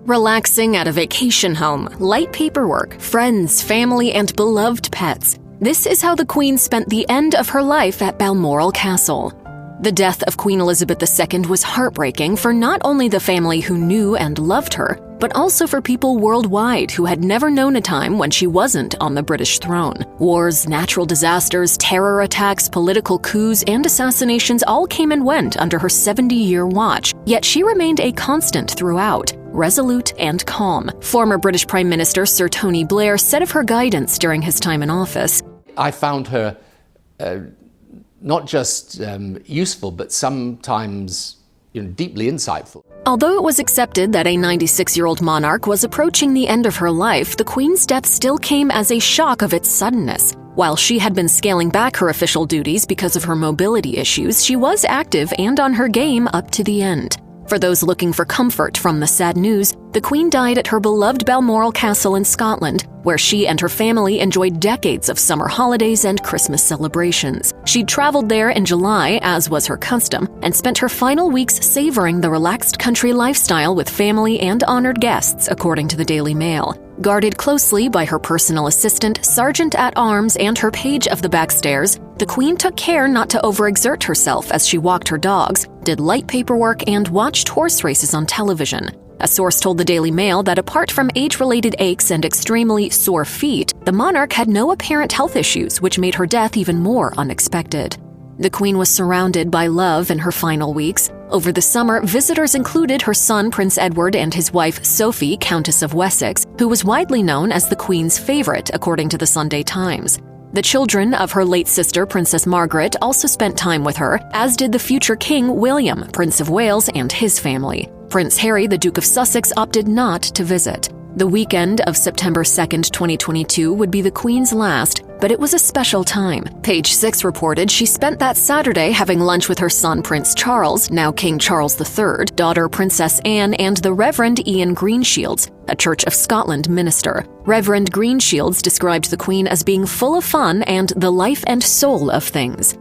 Relaxing at a vacation home, light paperwork, friends, family, and beloved pets. This is how the Queen spent the end of her life at Balmoral Castle. The death of Queen Elizabeth II was heartbreaking for not only the family who knew and loved her, but also for people worldwide who had never known a time when she wasn't on the British throne. Wars, natural disasters, terror attacks, political coups, and assassinations all came and went under her 70-year watch, yet she remained a constant throughout, resolute and calm. Former British Prime Minister Sir Tony Blair said of her guidance during his time in office, "I found her not just useful, but sometimes deeply insightful." Although it was accepted that a 96-year-old monarch was approaching the end of her life, the Queen's death still came as a shock of its suddenness. While she had been scaling back her official duties because of her mobility issues, she was active and on her game up to the end. For those looking for comfort from the sad news, the Queen died at her beloved Balmoral Castle in Scotland, where she and her family enjoyed decades of summer holidays and Christmas celebrations. She'd traveled there in July, as was her custom, and spent her final weeks savoring the relaxed country lifestyle with family and honored guests, according to the Daily Mail. Guarded closely by her personal assistant, Sergeant-at-Arms, and her page of the backstairs, the Queen took care not to overexert herself as she walked her dogs, did light paperwork, and watched horse races on television. A source told the Daily Mail that apart from age-related aches and extremely sore feet, the monarch had no apparent health issues, which made her death even more unexpected. The Queen was surrounded by love in her final weeks. Over the summer, visitors included her son Prince Edward and his wife Sophie, Countess of Wessex, who was widely known as the Queen's favorite, according to the Sunday Times. The children of her late sister, Princess Margaret, also spent time with her, as did the future King William, Prince of Wales, and his family. Prince Harry, the Duke of Sussex, opted not to visit. The weekend of September 2nd, 2022 would be the Queen's last, but it was a special time. Page Six reported she spent that Saturday having lunch with her son Prince Charles, now King Charles III, daughter Princess Anne, and the Reverend Ian Greenshields, a Church of Scotland minister. Reverend Greenshields described the Queen as being full of fun and the life and soul of things.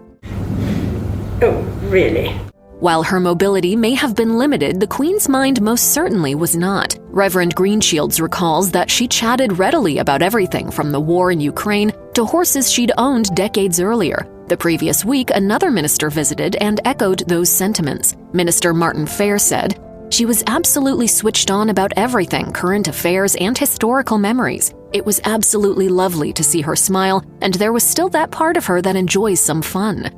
Oh, really? While her mobility may have been limited, the Queen's mind most certainly was not. Reverend Greenshields recalls that she chatted readily about everything from the war in Ukraine to horses she'd owned decades earlier. The previous week, another minister visited and echoed those sentiments. Minister Martin Fair said, "She was absolutely switched on about everything, current affairs and historical memories. It was absolutely lovely to see her smile, and there was still that part of her that enjoys some fun."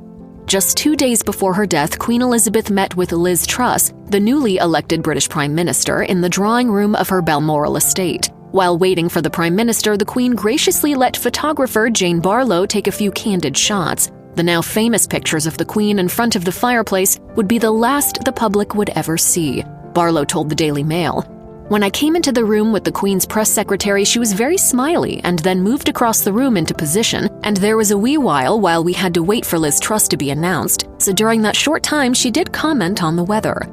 Just 2 days before her death, Queen Elizabeth met with Liz Truss, the newly elected British Prime Minister, in the drawing room of her Balmoral estate. While waiting for the Prime Minister, the Queen graciously let photographer Jane Barlow take a few candid shots. The now famous pictures of the Queen in front of the fireplace would be the last the public would ever see. Barlow told the Daily Mail, "When I came into the room with the Queen's press secretary, she was very smiley and then moved across the room into position, and there was a wee while we had to wait for Liz Truss to be announced, so during that short time she did comment on the weather."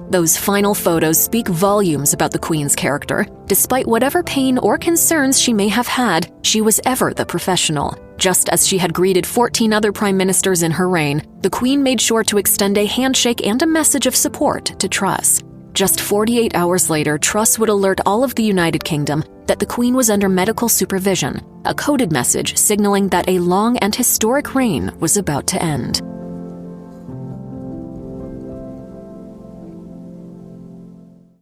Those final photos speak volumes about the Queen's character. Despite whatever pain or concerns she may have had, she was ever the professional. Just as she had greeted 14 other prime ministers in her reign, the Queen made sure to extend a handshake and a message of support to Truss. Just 48 hours later, Truss would alert all of the United Kingdom that the Queen was under medical supervision, a coded message signaling that a long and historic reign was about to end.